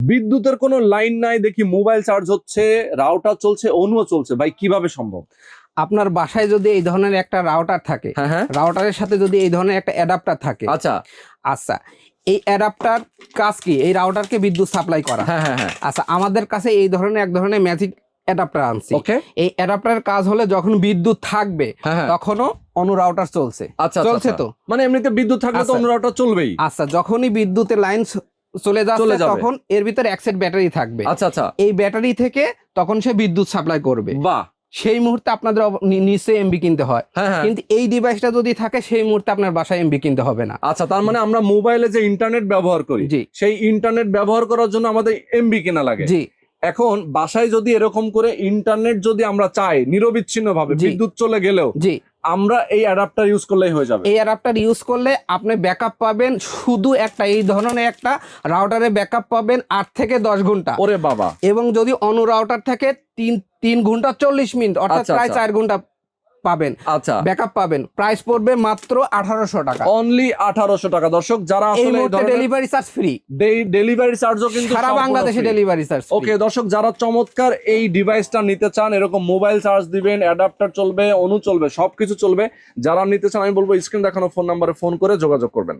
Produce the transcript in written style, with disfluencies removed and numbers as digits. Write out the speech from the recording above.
বিদ্যুতের কোনো লাইন নাই, দেখি মোবাইল চার্জ হচ্ছে, রাউটার চলছে, অনুও চলছে, ভাই কিভাবে সম্ভব? আপনার বাসায় যদি এই ধরনের একটা রাউটার থাকে, হ্যাঁ হ্যাঁ, রাউটারের সাথে যদি এই ধরনের একটা অ্যাডাপ্টার থাকে, আচ্ছা আচ্ছা এই অ্যাডাপ্টার কাজ কি? এই রাউটারকে বিদ্যুৎ সাপ্লাই করা। হ্যাঁ হ্যাঁ হ্যাঁ, আচ্ছা আমাদের কাছে এই ধরনের এক ধরনের ম্যাজিক অ্যাডাপ্টার আনছি। ওকে, এই অ্যাডাপ্টারের কাজ হলে যখন বিদ্যুৎ থাকবে হ্যাঁ হ্যাঁ, তখনও অনু রাউটার চলছে। আচ্ছা চলছে তো? মানে এমনিতে বিদ্যুৎ থাকলে তো আচ্ছা। অন্য রাউটার চলবেই। আচ্ছা যখনই বিদ্যুতের লাইন চলে চলে যাচ্ছে যাবে। তখন এর ভিতরে এক সেট ব্যাটারি থাকবে। আচ্ছা আচ্ছা, এই ব্যাটারি থেকে তখন সে বিদ্যুৎ সাপ্লাই করবে। বাহ, সেই মুহূর্তে আপনাদের নিচে এমবি কিনতে হয়, হ্যাঁ হ্যাঁ, কিন্তু এই ডিভাইসটা যদি থাকে সেই মুহূর্তে আপনার বাসায় এমবি কিনতে হবে না। আচ্ছা তার মানে আমরা মোবাইলে যে ইন্টারনেট ব্যবহার করি, জি সেই ইন্টারনেট ব্যবহার করার জন্য আমাদের এমবি কেনা লাগে। জি এখন বাসায় যদি এরকম করে ইন্টারনেট যদি আমরা চাই নিরবিচ্ছিন্ন ভাবে, জি। বিদ্যুৎ চলে গেলেও জি আমরা এই অ্যাডাপ্টার ইউজ করলেই হয়ে যাবে। এই অ্যাডাপ্টার ইউজ করলে আপনি ব্যাকআপ পাবেন শুধু একটা, এই ধরনের একটা রাউটারে ব্যাকআপ পাবেন 8 থেকে 10 ঘন্টা। ওরে বাবা, এবং যদি অনু রাউটার থাকে 3 ঘন্টা 40 মিনিট, অর্থাৎ আচ্ছা, প্রায় আচ্ছা। 4 ঘন্টা পাবেন, আচ্ছা ব্যাকআপ পাবেন। প্রাইস পড়বে মাত্র 1800 টাকা। অনলি 1800 টাকা। দর্শক যারা এই আসলে এই মুহূর্তে ধরনের ডেলিভারি চার্জ ফ্রি, ডেলিভারি চার্জও কিন্তু সারা সম্পূর্ণ বাংলাদেশে free। Delivery charge. ওকে দর্শক, যারা চমৎকার এই ডিভাইসটা নিতে চান, এরকম মোবাইল চার্জ দিবেন, অ্যাডাপ্টার চলবে, অনু চলবে, সবকিছু চলবে, যারা নিতে চান আমি বলবো স্ক্রিন দেখানো ফোন নাম্বারে ফোন করে যোগাযোগ করবেন।